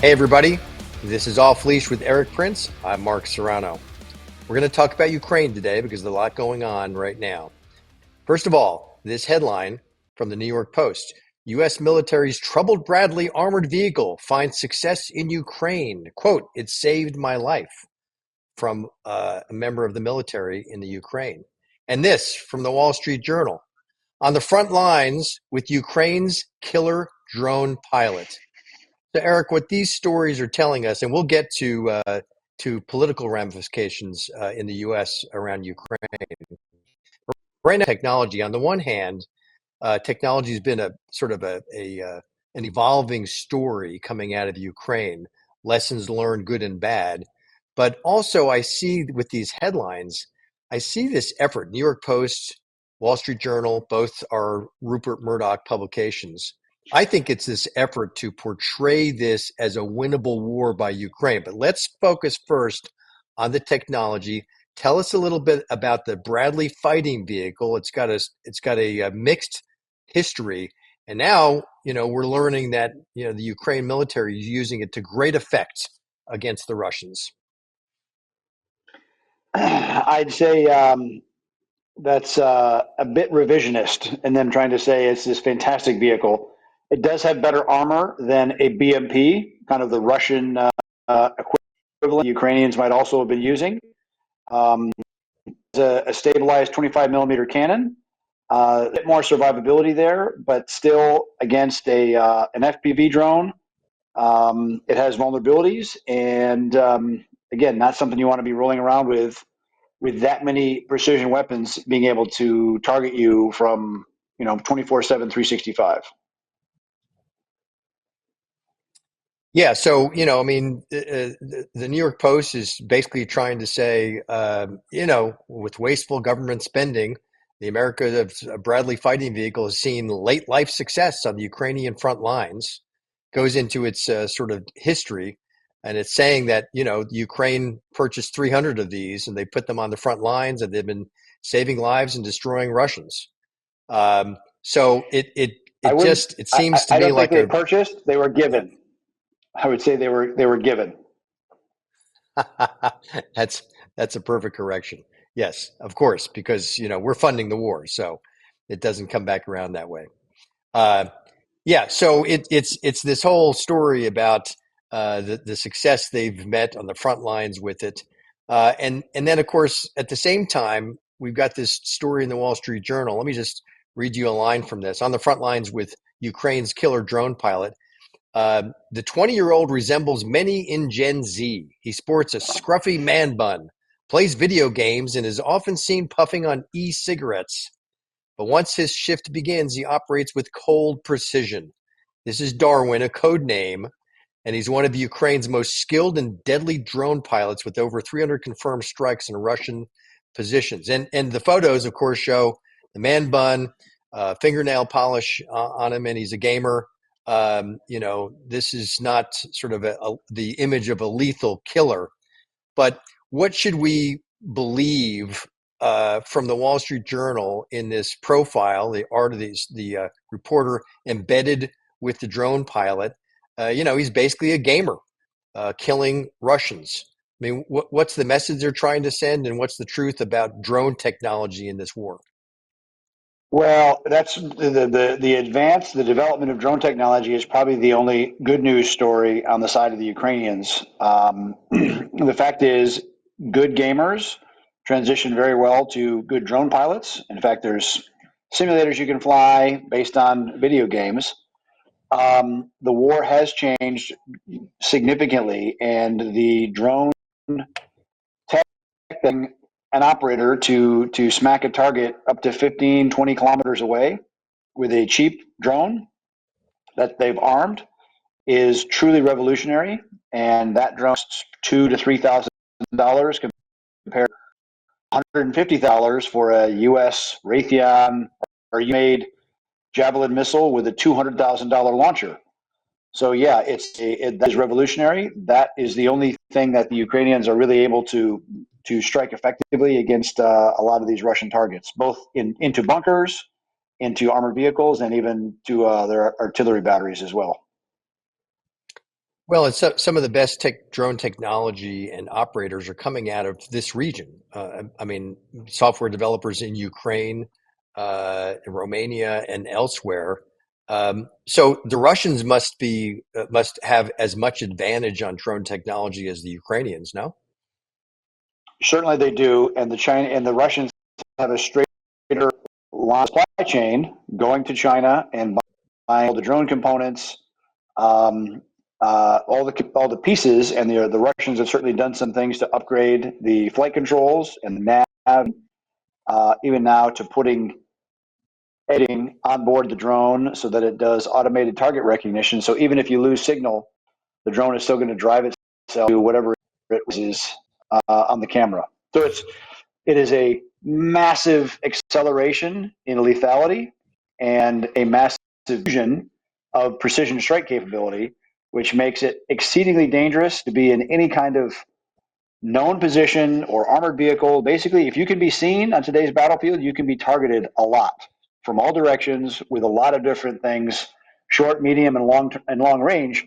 Hey everybody, this is Off Leash with Erik Prince. I'm Mark Serrano. We're going to talk about Ukraine today because there's a lot going on right now. First of all, this headline from the New York Post: U.S. military's troubled Bradley armored vehicle finds success in Ukraine. Quote, "It saved my life," from a member of the military in the Ukraine. And this from the Wall Street Journal: on the front lines with Ukraine's killer drone pilot. So, Erik, what these stories are telling us, and we'll get to political ramifications in the U.S. around Ukraine. Right now, technology. On the one hand, technology has been a sort of an evolving story coming out of Ukraine. Lessons learned, good and bad. But also, I see with these headlines, I see this effort. New York Post, Wall Street Journal, both are Rupert Murdoch publications. I think it's this effort to portray this as a winnable war by Ukraine. But let's focus first on the technology. Tell us a little bit about the Bradley fighting vehicle. It's got a mixed history, and now we're learning that the Ukraine military is using it to great effect against the Russians. I'd say that's a bit revisionist in them trying to say it's this fantastic vehicle. It does have better armor than a BMP, kind of the Russian equivalent Ukrainians might also have been using. It's a stabilized 25 millimeter cannon, a bit more survivability there, but still against an FPV drone. It has vulnerabilities, and again, not something you want to be rolling around with that many precision weapons being able to target you from 24/7, 365. Yeah, so the New York Post is basically trying to say, with wasteful government spending, the America of Bradley fighting vehicle has seen late life success on the Ukrainian front lines. Goes into its sort of history, and it's saying that Ukraine purchased 300 of these, and they put them on the front lines, and they've been saving lives and destroying Russians. So I wouldn't. it seems to I me don't think like they a purchased. They were yeah. given. I would say they were given. That's that's a perfect correction. Yes, of course, because we're funding the war, so it doesn't come back around that way. Uh, yeah, so it's this whole story about the success they've met on the front lines with it, and then of course at the same time we've got this story in the Wall Street Journal. Let me just read you a line from this: on the front lines with Ukraine's killer drone pilot. The 20-year-old resembles many in Gen Z. He sports a scruffy man bun, plays video games, and is often seen puffing on e-cigarettes. But once his shift begins, he operates with cold precision. This is Darwin, a code name, and he's one of Ukraine's most skilled and deadly drone pilots with over 300 confirmed strikes in Russian positions. And the photos, of course, show the man bun, fingernail polish on him, and he's a gamer. This is not sort of the image of a lethal killer. But what should we believe from the Wall Street Journal in this profile, the art of the reporter embedded with the drone pilot? He's basically a gamer killing Russians. I mean, what's the message they're trying to send, and what's the truth about drone technology in this war? Well, that's the development of drone technology is probably the only good news story on the side of the Ukrainians. The fact is, good gamers transition very well to good drone pilots. In fact, there's simulators you can fly based on video games. The war has changed significantly, and the drone tech thing, an operator to smack a target up to 15, 20 kilometers away with a cheap drone that they've armed is truly revolutionary, and that drone costs $2,000 to $3,000 compared to $150 for a U.S. Raytheon or U.S. made Javelin missile with a $200,000 launcher. So yeah, that is revolutionary. That is the only thing that the Ukrainians are really able to strike effectively against a lot of these Russian targets, both into bunkers, into armored vehicles, and even to their artillery batteries as well. Well, it's some of the best drone technology and operators are coming out of this region. I mean, software developers in Ukraine, in Romania, and elsewhere. So the Russians must have as much advantage on drone technology as the Ukrainians, no? Certainly they do, and the China and the Russians have a straighter line supply chain going to China and buying all the drone components, um, all the pieces, and the Russians have certainly done some things to upgrade the flight controls and the nav, even now to putting editing on board the drone so that it does automated target recognition. So even if you lose signal, the drone is still going to drive itself to whatever it is on the camera. So it is a massive acceleration in lethality and a massive fusion of precision strike capability, which makes it exceedingly dangerous to be in any kind of known position or armored vehicle. Basically, if you can be seen on today's battlefield, you can be targeted a lot from all directions with a lot of different things, short, medium, and long range.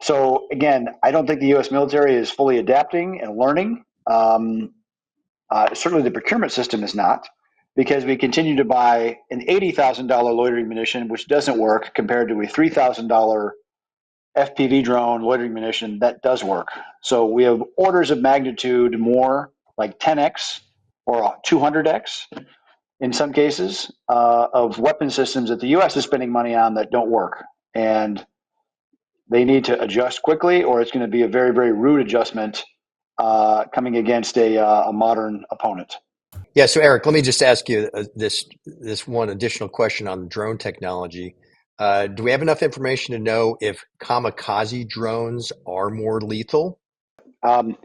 So again, I don't think the U.S. military is fully adapting and learning. Certainly, the procurement system is not, because we continue to buy an $80,000 loitering munition, which doesn't work, compared to a $3,000 FPV drone loitering munition that does work. So we have orders of magnitude more, like 10x or 200x in some cases, of weapon systems that the U.S. is spending money on that don't work. And they need to adjust quickly, or it's going to be a very, very rude adjustment coming against a modern opponent. Yeah. So Eric, let me just ask you this one additional question on drone technology. Do we have enough information to know if kamikaze drones are more lethal? Um,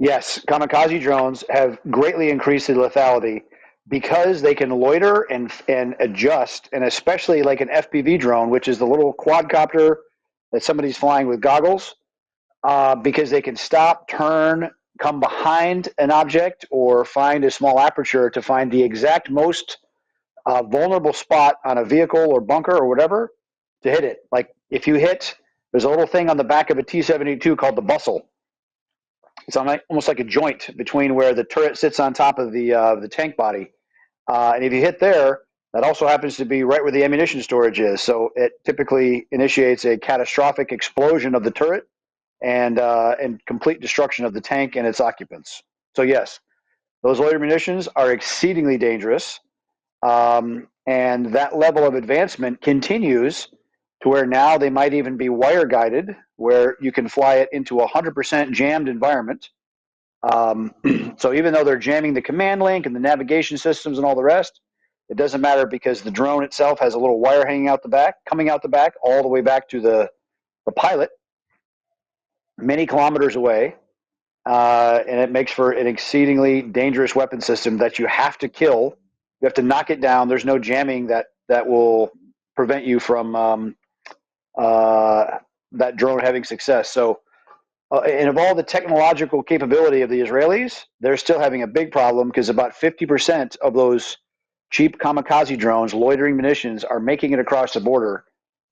yes, kamikaze drones have greatly increased the lethality because they can loiter and adjust, and especially like an FPV drone, which is the little quadcopter that somebody's flying with goggles, because they can stop, turn, come behind an object, or find a small aperture to find the exact most vulnerable spot on a vehicle or bunker or whatever to hit it. Like if you hit, there's a little thing on the back of a T-72 called the bustle. It's on almost like a joint between where the turret sits on top of the tank body, and if you hit there, that also happens to be right where the ammunition storage is. So it typically initiates a catastrophic explosion of the turret and complete destruction of the tank and its occupants. So yes, those loitering munitions are exceedingly dangerous, and that level of advancement continues to where now they might even be wire guided, where you can fly it into a 100% jammed environment. Um, so even though they're jamming the command link and the navigation systems and all the rest, it doesn't matter because the drone itself has a little wire hanging out the back, coming out the back, all the way back to the pilot, many kilometers away. And it makes for an exceedingly dangerous weapon system that you have to kill. You have to knock it down. There's no jamming that will prevent you from that drone having success. So and of all the technological capability of the Israelis, they're still having a big problem because about 50% of those cheap kamikaze drones, loitering munitions, are making it across the border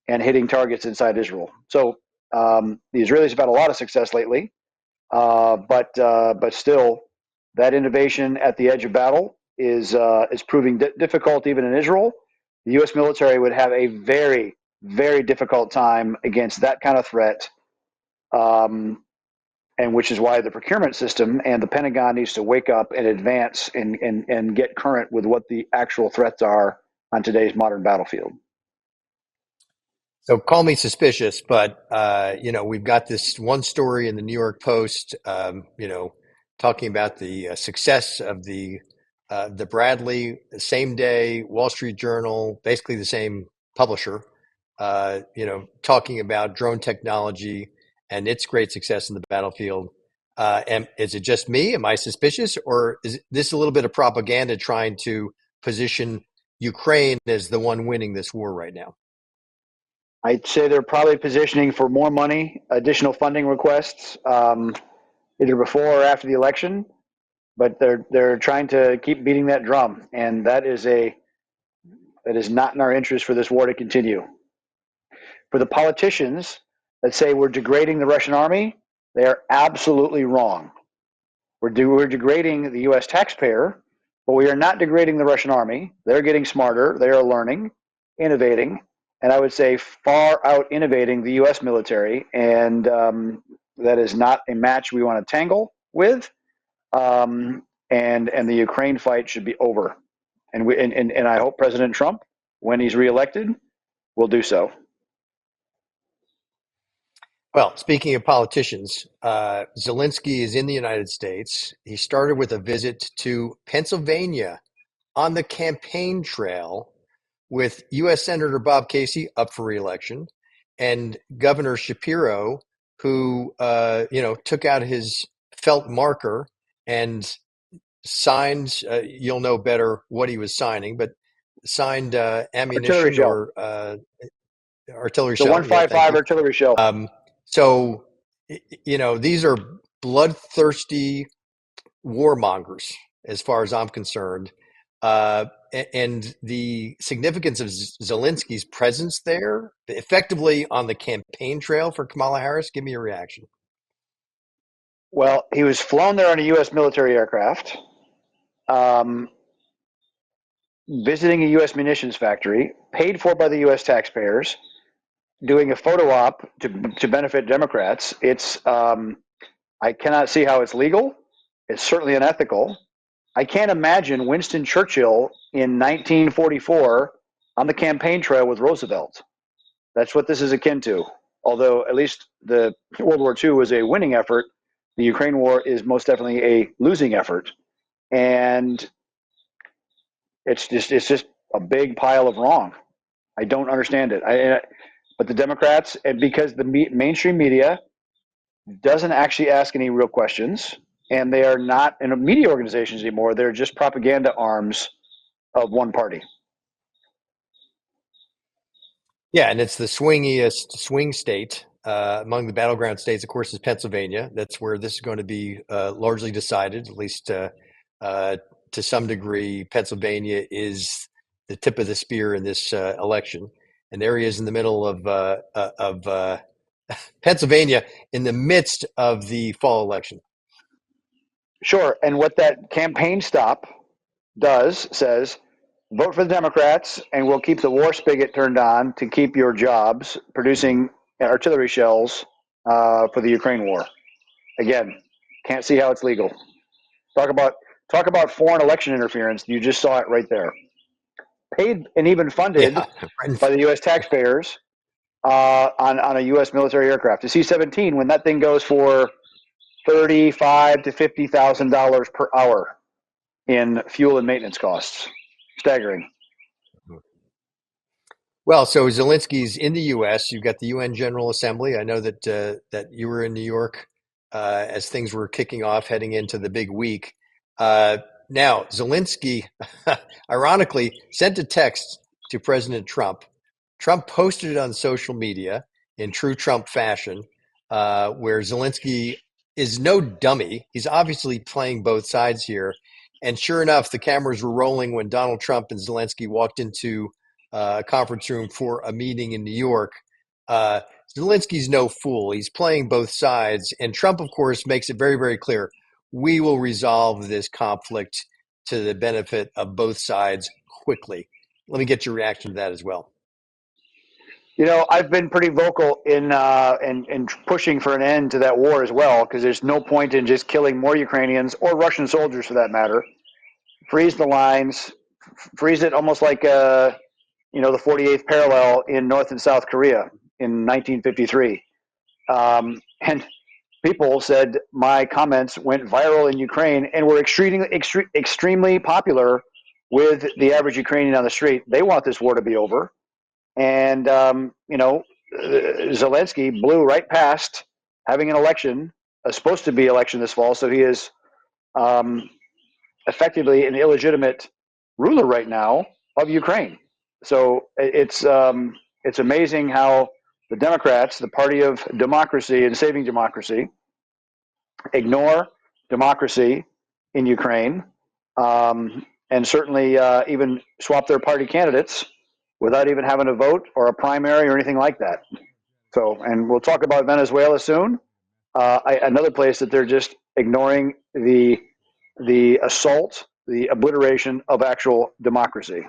and hitting targets inside Israel. So the Israelis have had a lot of success lately, but still, that innovation at the edge of battle is proving difficult even in Israel. The U.S. military would have a very, very difficult time against that kind of threat, um, and which is why the procurement system and the Pentagon needs to wake up and advance and get current with what the actual threats are on today's modern battlefield. So call me suspicious, but we've got this one story in the New York Post, talking about the success of the Bradley, same day Wall Street Journal, basically the same publisher, talking about drone technology and its great success in the battlefield. And is it just me? Am I suspicious, or is this a little bit of propaganda trying to position Ukraine as the one winning this war right now? I'd say they're probably positioning for more money, additional funding requests, either before or after the election. But they're trying to keep beating that drum, and that is not in our interest for this war to continue. For the politicians, that say we're degrading the Russian army, they are absolutely wrong. We're degrading the U.S. taxpayer, but we are not degrading the Russian army. They're getting smarter. They are learning, innovating, and I would say far out innovating the U.S. military. And that is not a match we want to tangle with. And the Ukraine fight should be over. And I hope President Trump, when he's reelected, will do so. Well, speaking of politicians, Zelensky is in the United States. He started with a visit to Pennsylvania on the campaign trail with U.S. Senator Bob Casey up for reelection and Governor Shapiro, who took out his felt marker and signed. You'll know better what he was signing, but signed Artillery ammunition shell. or artillery The shell. Yeah, thank 155 you. artillery shell. So, these are bloodthirsty warmongers, as far as I'm concerned. And the significance of Zelensky's presence there, effectively on the campaign trail for Kamala Harris, give me a reaction. Well, he was flown there on a U.S. military aircraft, um, visiting a U.S. munitions factory, paid for by the U.S. taxpayers, doing a photo op to benefit Democrats. I cannot see how it's legal. It's certainly unethical. I can't imagine Winston Churchill in 1944 on the campaign trail with Roosevelt. That's what this is akin to. Although at least the World War II was a winning effort, the Ukraine war is most definitely a losing effort, and it's just a big pile of wrong. I don't understand it. But the Democrats, and because the mainstream media doesn't actually ask any real questions, and they are not in media organizations anymore. They're just propaganda arms of one party. Yeah, and it's the swingiest swing state among the battleground states, of course, is Pennsylvania. That's where this is going to be largely decided, at least to some degree. Pennsylvania is the tip of the spear in this election. And there he is in the middle of Pennsylvania in the midst of the fall election. Sure. And what that campaign stop says, vote for the Democrats, and we'll keep the war spigot turned on to keep your jobs producing artillery shells for the Ukraine war. Again, can't see how it's legal. Talk about talk about foreign election interference. You just saw it right there. Paid and even funded Yeah, right. by the U.S. taxpayers on a U.S. military aircraft. The C-17, when that thing goes for $35,000 to $50,000 per hour in fuel and maintenance costs, staggering. Well, so Zelensky's in the U.S. You've got the UN General Assembly. I know that you were in New York as things were kicking off, heading into the big week. Now, Zelensky, ironically, sent a text to President Trump. Trump posted it on social media in true Trump fashion, where Zelensky is no dummy. He's obviously playing both sides here. And sure enough, the cameras were rolling when Donald Trump and Zelensky walked into a conference room for a meeting in New York. Uh, Zelensky's no fool. He's playing both sides. And Trump, of course, makes it very, very clear we will resolve this conflict to the benefit of both sides quickly. Let me get your reaction to that as well. You know, I've been pretty vocal in pushing for an end to that war as well, because there's no point in just killing more Ukrainians or Russian soldiers for that matter. Freeze the lines, freeze it almost like the 48th parallel in North and South Korea in 1953. And people said my comments went viral in Ukraine and were extremely popular with the average Ukrainian on the street. They want this war to be over. And, Zelensky blew right past having an election, a supposed to be election this fall. So he is um, effectively an illegitimate ruler right now of Ukraine. So it's amazing how the Democrats, the party of democracy and saving democracy, ignore democracy in Ukraine, and certainly even swap their party candidates without even having a vote or a primary or anything like that. So, and we'll talk about Venezuela soon. Another place that they're just ignoring the assault, the obliteration of actual democracy.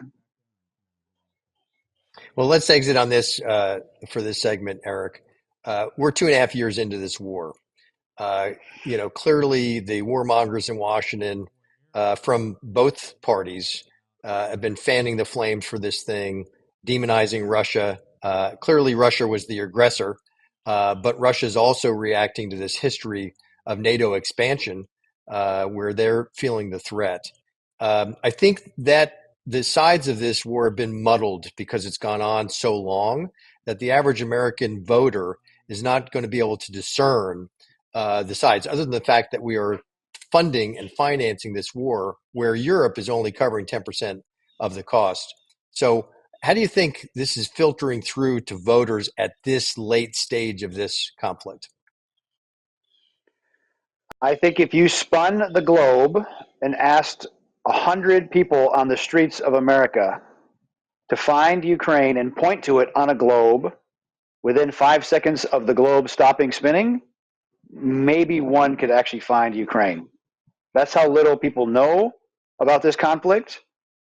Well, let's exit on this for this segment, Eric. We're 2.5 years into this war. Uh, clearly the warmongers in Washington from both parties have been fanning the flames for this thing, demonizing Russia. Clearly, Russia was the aggressor, but Russia is also reacting to this history of NATO expansion where they're feeling the threat. I think that the sides of this war have been muddled because it's gone on so long that the average American voter is not going to be able to discern the sides, other than the fact that we are funding and financing this war where Europe is only covering 10% of the cost. So, how do you think this is filtering through to voters at this late stage of this conflict? I think if you spun the globe and asked 100 people on the streets of America to find Ukraine and point to it on a globe, within 5 seconds of the globe stopping spinning, maybe one could actually find Ukraine. That's how little people know about this conflict.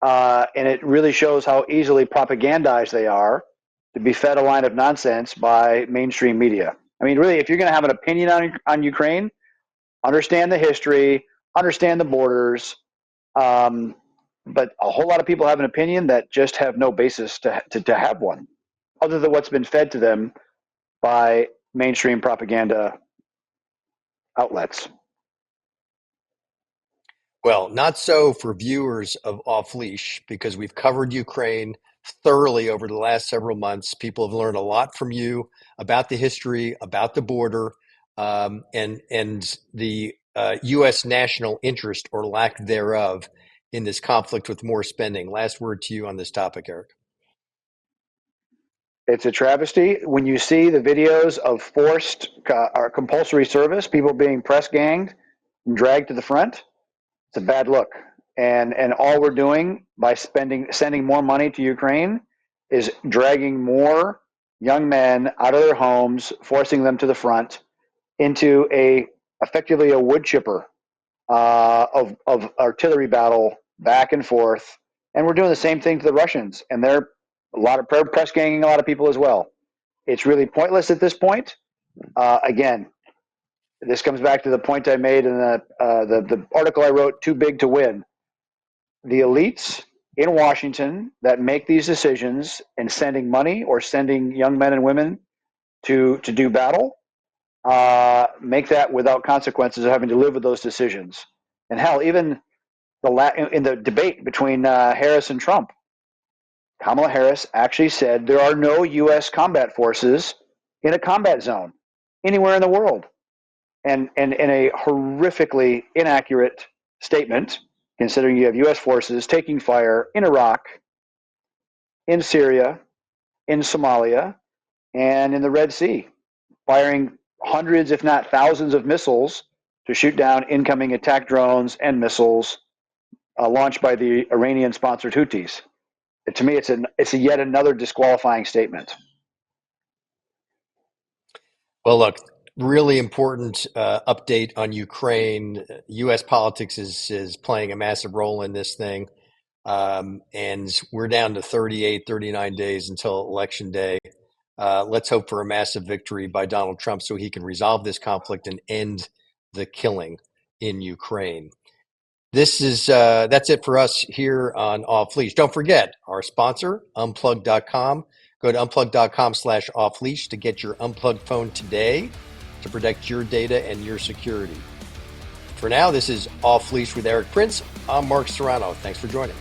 And it really shows how easily propagandized they are to be fed a line of nonsense by mainstream media. I mean, really, if you're going to have an opinion on Ukraine, understand the history, understand the borders. But a whole lot of people have an opinion that just have no basis to have one, other than what's been fed to them by mainstream propaganda outlets. Well, not so for viewers of Off Leash, because we've covered Ukraine thoroughly over the last several months. People have learned a lot from you about the history, about the border, and the U.S. national interest or lack thereof in this conflict with more spending. Last word to you on this topic, Eric. It's a travesty when you see the videos of forced or compulsory service, people being press ganged and dragged to the front. It's a bad look. And all we're doing by sending more money to Ukraine is dragging more young men out of their homes, forcing them to the front into effectively a wood chipper of artillery battle back and forth. And we're doing the same thing to the Russians, and they're a lot of press ganging a lot of people as well. It's really pointless at this point. Again, this comes back to the point I made in the article I wrote, Too Big to Win. The elites in Washington that make these decisions and sending money or sending young men and women to do battle make that without consequences of having to live with those decisions. And hell, even in the debate between Harris and Trump, Kamala Harris actually said there are no U.S. combat forces in a combat zone anywhere in the world. And in a horrifically inaccurate statement, considering you have U.S. forces taking fire in Iraq, in Syria, in Somalia, and in the Red Sea, firing hundreds, if not thousands, of missiles to shoot down incoming attack drones and missiles launched by the Iranian-sponsored Houthis. To me, it's a yet another disqualifying statement. Well, look, really important update on Ukraine. U.S. politics is playing a massive role in this thing. And we're down to 38, 39 days until Election Day. Let's hope for a massive victory by Donald Trump so he can resolve this conflict and end the killing in Ukraine. That's it for us here on Off Leash. Don't forget our sponsor, Unplugged.com. Go to unplugged.com/off leash to get your unplugged phone today to protect your data and your security. For now, this is Off Leash with Erik Prince. I'm Mark Serrano. Thanks for joining.